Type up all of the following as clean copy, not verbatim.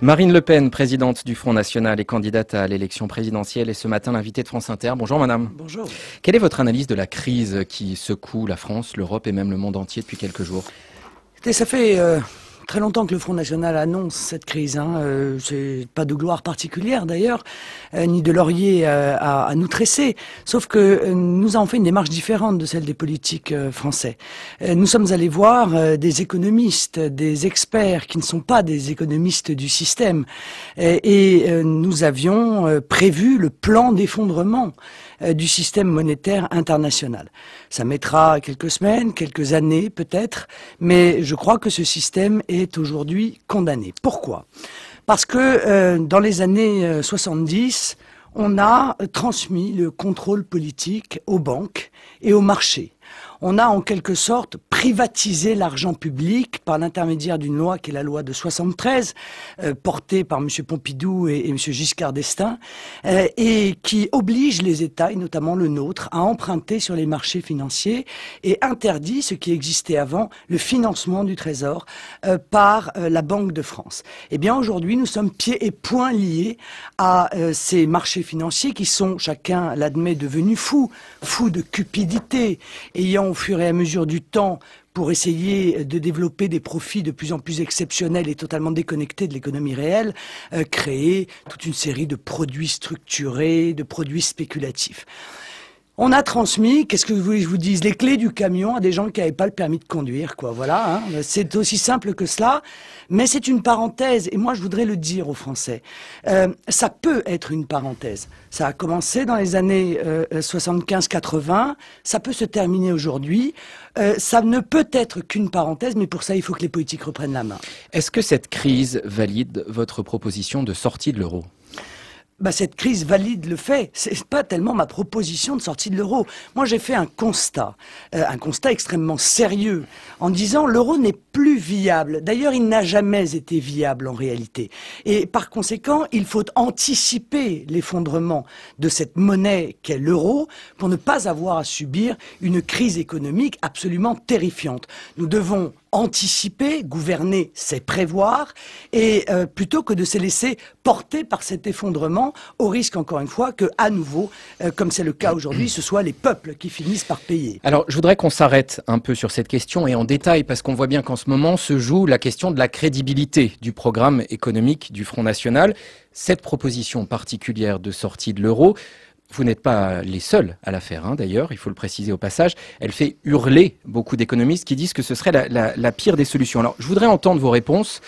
Marine Le Pen, présidente du Front National et candidate à l'élection présidentielle, est ce matin l'invitée de France Inter. Bonjour madame. Bonjour. Quelle est votre analyse de la crise qui secoue la France, l'Europe et même le monde entier depuis quelques jours? Écoutez, ça fait très longtemps que le Front National annonce cette crise. C'est pas de gloire particulière d'ailleurs, ni de laurier à nous tresser. Sauf que nous avons fait une démarche différente de celle des politiques français. Nous sommes allés voir des économistes, des experts qui ne sont pas des économistes du système. Et nous avions prévu le plan d'effondrement du système monétaire international. Ça mettra quelques semaines, quelques années peut-être, mais je crois que ce système est aujourd'hui condamné. Pourquoi ? Parce que dans les années 70, on a transmis le contrôle politique aux banques et aux marchés. On a en quelque sorte privatisé l'argent public par l'intermédiaire d'une loi qui est la loi de 73, portée par M. Pompidou et M. Giscard d'Estaing, et qui oblige les États, et notamment le nôtre, à emprunter sur les marchés financiers et interdit ce qui existait avant, le financement du Trésor par la Banque de France. Eh bien aujourd'hui, nous sommes pieds et poings liés à ces marchés financiers qui sont, chacun l'admet, devenus fous de cupidité, ayant au fur et à mesure du temps, pour essayer de développer des profits de plus en plus exceptionnels et totalement déconnectés de l'économie réelle, créé toute une série de produits structurés, de produits spéculatifs. On a transmis, qu'est-ce que vous voulez que je vous dise, les clés du camion à des gens qui n'avaient pas le permis de conduire, quoi. Voilà, c'est aussi simple que cela, mais c'est une parenthèse, et moi je voudrais le dire aux Français. Ça peut être une parenthèse. Ça a commencé dans les années 75-80, ça peut se terminer aujourd'hui. Ça ne peut être qu'une parenthèse, mais pour ça il faut que les politiques reprennent la main. Est-ce que cette crise valide votre proposition de sortie de l'euro ? Cette crise valide le fait. C'est pas tellement ma proposition de sortie de l'euro. Moi, j'ai fait un constat extrêmement sérieux, en disant l'euro n'est plus viable. D'ailleurs, il n'a jamais été viable en réalité. Et par conséquent, il faut anticiper l'effondrement de cette monnaie qu'est l'euro pour ne pas avoir à subir une crise économique absolument terrifiante. Nous devons anticiper, gouverner, c'est prévoir, et plutôt que de se laisser porter par cet effondrement, au risque encore une fois que, à nouveau, comme c'est le cas aujourd'hui, ce soit les peuples qui finissent par payer. Alors, je voudrais qu'on s'arrête un peu sur cette question et en détail, parce qu'on voit bien qu'en ce moment se joue la question de la crédibilité du programme économique du Front National. Cette proposition particulière de sortie de l'euro, vous n'êtes pas les seuls à la faire, d'ailleurs, il faut le préciser au passage. Elle fait hurler beaucoup d'économistes qui disent que ce serait la pire des solutions. Alors, je voudrais entendre vos réponses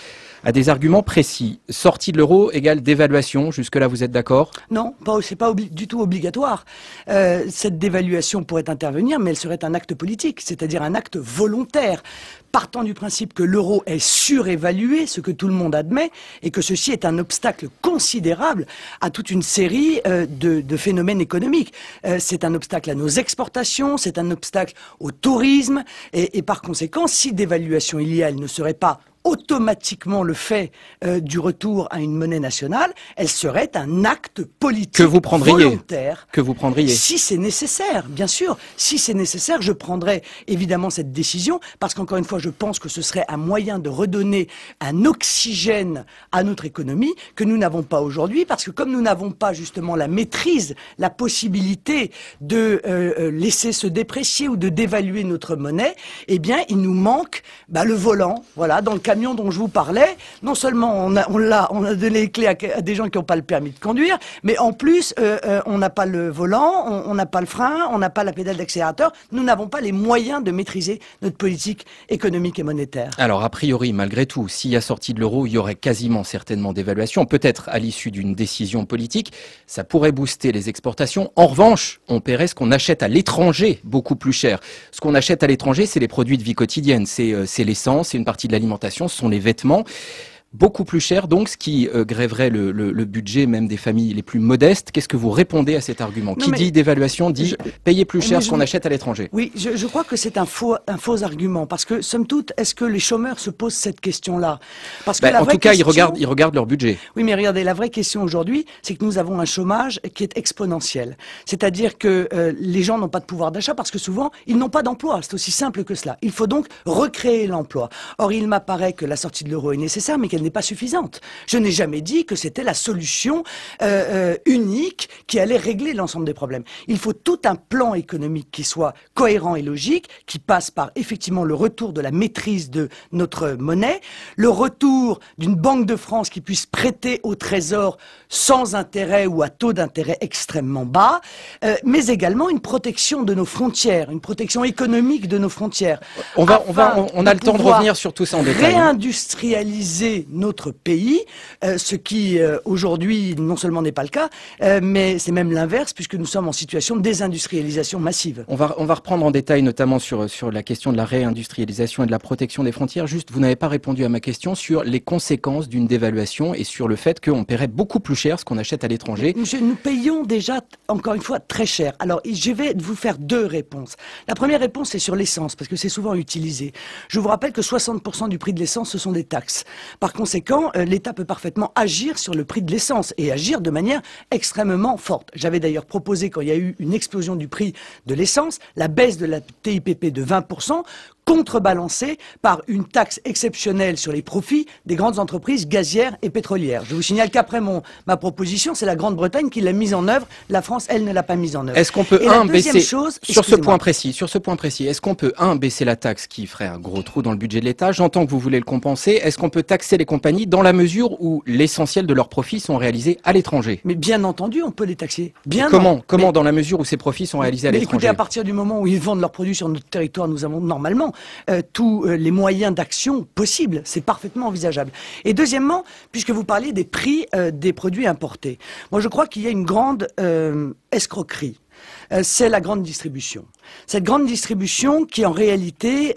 à des arguments précis. Sortie de l'euro égale dévaluation, jusque-là vous êtes d'accord? Non, c'est pas du tout obligatoire. Cette dévaluation pourrait intervenir, mais elle serait un acte politique, c'est-à-dire un acte volontaire. Partant du principe que l'euro est surévalué, ce que tout le monde admet, et que ceci est un obstacle considérable à toute une série de phénomènes économiques. C'est un obstacle à nos exportations, c'est un obstacle au tourisme, et par conséquent, si dévaluation il y a, elle ne serait pas automatiquement le fait du retour à une monnaie nationale, elle serait un acte politique volontaire. Que vous prendriez. Si c'est nécessaire, bien sûr. Si c'est nécessaire, je prendrai évidemment cette décision, parce qu'encore une fois, je pense que ce serait un moyen de redonner un oxygène à notre économie que nous n'avons pas aujourd'hui, parce que comme nous n'avons pas justement la maîtrise, la possibilité de laisser se déprécier ou de dévaluer notre monnaie, eh bien, il nous manque le volant, voilà, dans le camion dont je vous parlais. Non seulement on a donné les clés à des gens qui n'ont pas le permis de conduire, mais en plus on n'a pas le volant, on n'a pas le frein, on n'a pas la pédale d'accélérateur. Nous n'avons pas les moyens de maîtriser notre politique économique et monétaire. Alors a priori, malgré tout, s'il y a sortie de l'euro, il y aurait quasiment certainement d'évaluation, peut-être à l'issue d'une décision politique. Ça pourrait booster les exportations. En revanche, on paierait ce qu'on achète à l'étranger beaucoup plus cher. Ce qu'on achète à l'étranger, c'est les produits de vie quotidienne, c'est l'essence, c'est une partie de l'alimentation, ce sont les vêtements. beaucoup plus cher, donc, ce qui grèverait le budget même des familles les plus modestes. Qu'est-ce que vous répondez à cet argument? Qui dit dévaluation dit payer plus cher ce qu'on achète à l'étranger. Oui, je crois que c'est un faux argument, parce que, somme toute, est-ce que les chômeurs se posent cette question-là? Parce que en tout cas, ils regardent leur budget. Oui, mais regardez, la vraie question aujourd'hui, c'est que nous avons un chômage qui est exponentiel. C'est-à-dire que les gens n'ont pas de pouvoir d'achat parce que souvent, ils n'ont pas d'emploi. C'est aussi simple que cela. Il faut donc recréer l'emploi. Or, il m'apparaît que la sortie de l'euro est nécessaire, mais qu'elle n'est pas suffisante. Je n'ai jamais dit que c'était la solution unique qui allait régler l'ensemble des problèmes. Il faut tout un plan économique qui soit cohérent et logique, qui passe par effectivement le retour de la maîtrise de notre monnaie, le retour d'une Banque de France qui puisse prêter au Trésor sans intérêt ou à taux d'intérêt extrêmement bas, mais également une protection de nos frontières, une protection économique de nos frontières. On a le temps de revenir sur tout ça en détail. Réindustrialiser notre pays, ce qui aujourd'hui non seulement n'est pas le cas, mais c'est même l'inverse puisque nous sommes en situation de désindustrialisation massive. On va reprendre en détail notamment sur la question de la réindustrialisation et de la protection des frontières. Juste, vous n'avez pas répondu à ma question sur les conséquences d'une dévaluation et sur le fait qu'on paierait beaucoup plus cher ce qu'on achète à l'étranger. Monsieur, nous payons déjà, encore une fois, très cher. Alors, je vais vous faire deux réponses. La première réponse, c'est sur l'essence, parce que c'est souvent utilisé. Je vous rappelle que 60% du prix de l'essence, ce sont des taxes. Par conséquent, l'État peut parfaitement agir sur le prix de l'essence et agir de manière extrêmement forte. J'avais d'ailleurs proposé, quand il y a eu une explosion du prix de l'essence, la baisse de la TIPP de 20%, contrebalancée par une taxe exceptionnelle sur les profits des grandes entreprises gazières et pétrolières. Je vous signale qu'après ma proposition, c'est la Grande-Bretagne qui l'a mise en œuvre. La France, elle, ne l'a pas mise en œuvre. Est-ce qu'on peut, baisser, sur ce point précis, est-ce qu'on peut, baisser la taxe qui ferait un gros trou dans le budget de l'État? J'entends que vous voulez le compenser. Est-ce qu'on peut taxer les compagnies dans la mesure où l'essentiel de leurs profits sont réalisés à l'étranger? Mais bien entendu, on peut les taxer. Comment dans la mesure où ces profits sont réalisés à l'étranger? Écoutez, à partir du moment où ils vendent leurs produits sur notre territoire, nous avons normalement tous les moyens d'action possibles. C'est parfaitement envisageable. Et deuxièmement, puisque vous parliez des prix des produits importés, moi je crois qu'il y a une grande escroquerie. C'est la grande distribution. Cette grande distribution qui, en réalité,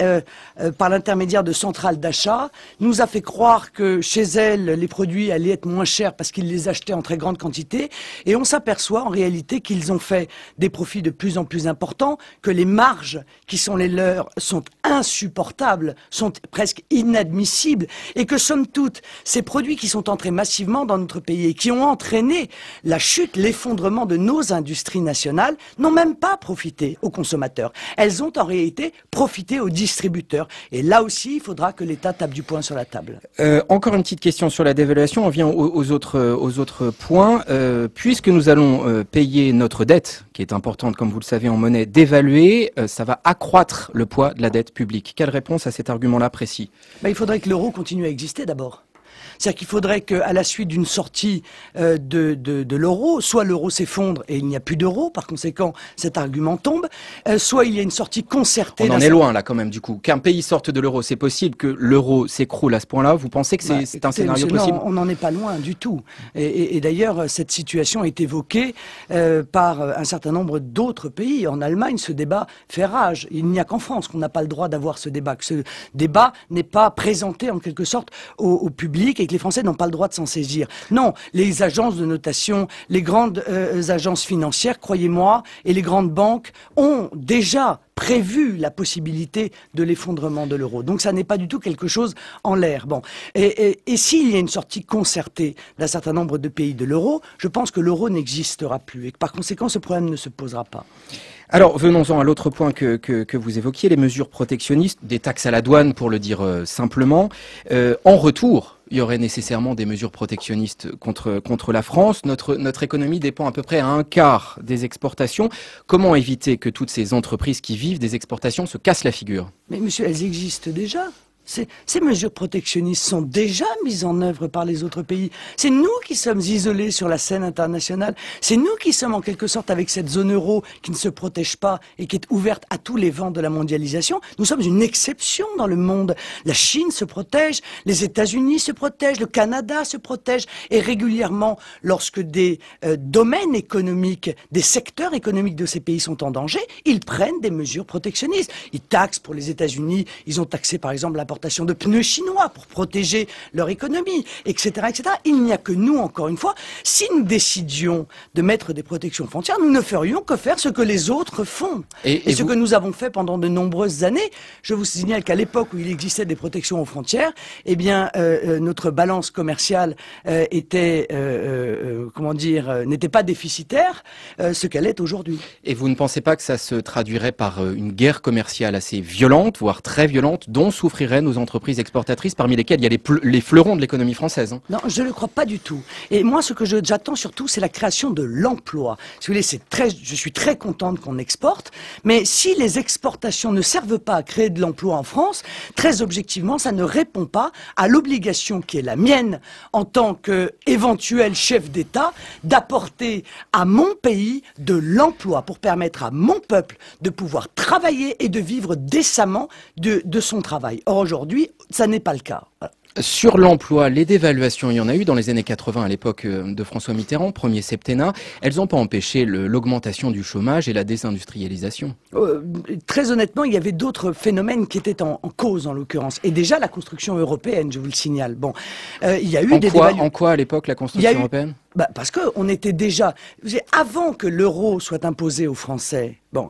par l'intermédiaire de centrales d'achat, nous a fait croire que chez elle, les produits allaient être moins chers parce qu'ils les achetaient en très grande quantité. Et on s'aperçoit en réalité qu'ils ont fait des profits de plus en plus importants, que les marges qui sont les leurs sont insupportables, sont presque inadmissibles, et que, somme toute, ces produits qui sont entrés massivement dans notre pays et qui ont entraîné la chute, l'effondrement de nos industries nationales, n'ont même pas profité aux consommateurs. Elles ont en réalité profité aux distributeurs. Et là aussi, il faudra que l'État tape du poing sur la table. Encore une petite question sur la dévaluation. On vient aux autres points. Puisque nous allons payer notre dette, qui est importante, comme vous le savez, en monnaie dévaluée, ça va accroître le poids de la dette publique. Quelle réponse à cet argument-là précis? Il faudrait que l'euro continue à exister d'abord. C'est-à-dire qu'il faudrait qu'à la suite d'une sortie de l'euro, soit l'euro s'effondre et il n'y a plus d'euro, par conséquent cet argument tombe, soit il y a une sortie concertée. On en est loin là quand même du coup. Qu'un pays sorte de l'euro, c'est possible que l'euro s'écroule à ce point-là? Vous pensez que c'est un scénario possible? Non, on n'en est pas loin du tout. Et d'ailleurs, cette situation est évoquée par un certain nombre d'autres pays. En Allemagne, ce débat fait rage. Il n'y a qu'en France qu'on n'a pas le droit d'avoir ce débat, que ce débat n'est pas présenté en quelque sorte au public et que les Français n'ont pas le droit de s'en saisir. Non, les agences de notation, les grandes agences financières, croyez-moi, et les grandes banques ont déjà prévu la possibilité de l'effondrement de l'euro. Donc ça n'est pas du tout quelque chose en l'air. Bon. Et s'il y a une sortie concertée d'un certain nombre de pays de l'euro, je pense que l'euro n'existera plus et que par conséquent ce problème ne se posera pas. Alors, venons-en à l'autre point que vous évoquiez, les mesures protectionnistes, des taxes à la douane, pour le dire simplement. En retour, il y aurait nécessairement des mesures protectionnistes contre la France. Notre économie dépend à peu près à un quart des exportations. Comment éviter que toutes ces entreprises qui vivent des exportations se cassent la figure? Mais monsieur, elles existent déjà. Ces mesures protectionnistes sont déjà mises en œuvre par les autres pays. C'est nous qui sommes isolés sur la scène internationale. C'est nous qui sommes en quelque sorte avec cette zone euro qui ne se protège pas et qui est ouverte à tous les vents de la mondialisation. Nous sommes une exception dans le monde. La Chine se protège, les États-Unis se protègent, le Canada se protège. Et régulièrement, lorsque des domaines économiques, des secteurs économiques de ces pays sont en danger, ils prennent des mesures protectionnistes. Ils taxent pour les États-Unis. Ils ont taxé par exemple la l'importation de pneus chinois pour protéger leur économie, etc., etc. Il n'y a que nous, encore une fois, si nous décidions de mettre des protections frontières, nous ne ferions que faire ce que les autres font. Et ce que nous avons fait pendant de nombreuses années. Je vous signale qu'à l'époque où il existait des protections aux frontières, eh bien, notre balance commerciale était, n'était pas déficitaire, ce qu'elle est aujourd'hui. Et vous ne pensez pas que ça se traduirait par une guerre commerciale assez violente, voire très violente, dont souffriraient nos entreprises exportatrices, parmi lesquelles il y a les fleurons de l'économie française, hein? Non, je ne le crois pas du tout. Et moi, ce que j'attends surtout, c'est la création de l'emploi. Si vous voulez, je suis très contente qu'on exporte, mais si les exportations ne servent pas à créer de l'emploi en France, très objectivement, ça ne répond pas à l'obligation qui est la mienne en tant qu'éventuel chef d'État d'apporter à mon pays de l'emploi pour permettre à mon peuple de pouvoir travailler et de vivre décemment de son travail. Or aujourd'hui, ça n'est pas le cas. Voilà. Sur l'emploi, les dévaluations, il y en a eu dans les années 80 à l'époque de François Mitterrand, premier septennat. Elles n'ont pas empêché l'augmentation du chômage et la désindustrialisation. Très honnêtement, il y avait d'autres phénomènes qui étaient en cause en l'occurrence. Et déjà la construction européenne, je vous le signale. Bon, il y a eu En quoi à l'époque la construction européenne? Parce qu'on était déjà... Avant que l'euro soit imposé aux Français, bon...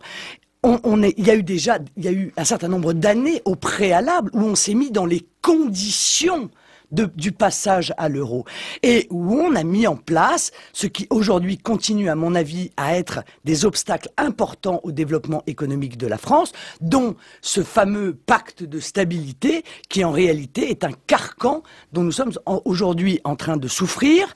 Il y a eu un certain nombre d'années au préalable où on s'est mis dans les conditions du passage à l'euro et où on a mis en place ce qui aujourd'hui continue à mon avis à être des obstacles importants au développement économique de la France, dont ce fameux pacte de stabilité qui en réalité est un carcan dont nous sommes aujourd'hui en train de souffrir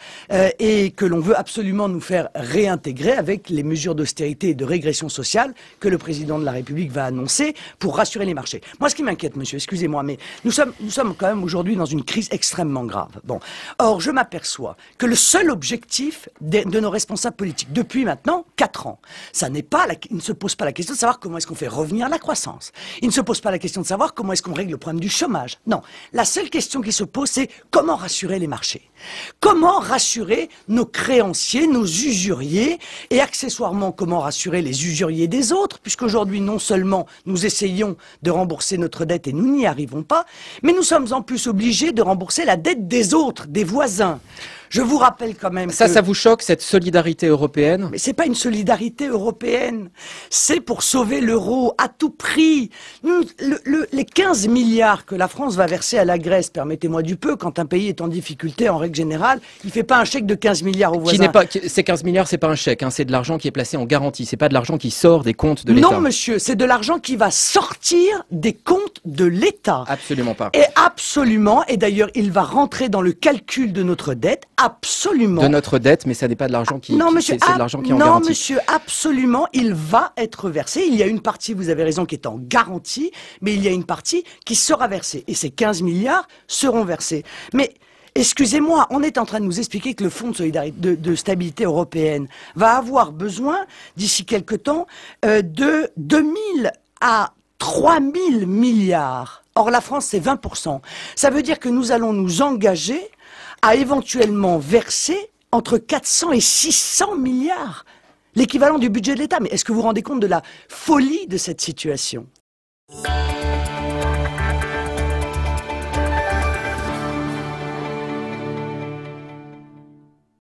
et que l'on veut absolument nous faire réintégrer avec les mesures d'austérité et de régression sociale que le président de la République va annoncer pour rassurer les marchés. Moi, ce qui m'inquiète, monsieur, excusez-moi, mais nous sommes quand même aujourd'hui dans une crise extrêmement grave. Bon. Or, je m'aperçois que le seul objectif de nos responsables politiques, depuis maintenant 4 ans, il ne se pose pas la question de savoir comment est-ce qu'on fait revenir la croissance. Il ne se pose pas la question de savoir comment est-ce qu'on règle le problème du chômage. Non. La seule question qui se pose, c'est comment rassurer les marchés. Comment rassurer nos créanciers, nos usuriers, et accessoirement comment rassurer les usuriers des autres, puisqu'aujourd'hui, non seulement nous essayons de rembourser notre dette et nous n'y arrivons pas, mais nous sommes en plus obligés de rembourser la dette des autres, des voisins. Je vous rappelle quand même ça vous choque, cette solidarité européenne? Mais c'est pas une solidarité européenne. C'est pour sauver l'euro à tout prix. Les 15 milliards que la France va verser à la Grèce, permettez-moi du peu, quand un pays est en difficulté, en règle générale, il fait pas un chèque de 15 milliards aux voisins. Ces 15 milliards, c'est pas un chèque, hein, c'est de l'argent qui est placé en garantie. C'est pas de l'argent qui sort des comptes de l'État. Non, monsieur, c'est de l'argent qui va sortir des comptes de l'État. Absolument pas. Et absolument, et d'ailleurs, il va rentrer dans le calcul de notre dette. Absolument. De notre dette, mais ça n'est pas de l'argent c'est de l'argent qui est en garantie. Non, monsieur, absolument, il va être versé. Il y a une partie, vous avez raison, qui est en garantie, mais il y a une partie qui sera versée. Et ces 15 milliards seront versés. Mais, excusez-moi, on est en train de nous expliquer que le Fonds de solidarité, de stabilité européenne va avoir besoin, d'ici quelque temps, de 2000 à 3000 milliards. Or, la France, c'est 20%. Ça veut dire que nous allons nous engager à éventuellement verser entre 400 et 600 milliards, l'équivalent du budget de l'État. Mais est-ce que vous vous rendez compte de la folie de cette situation ?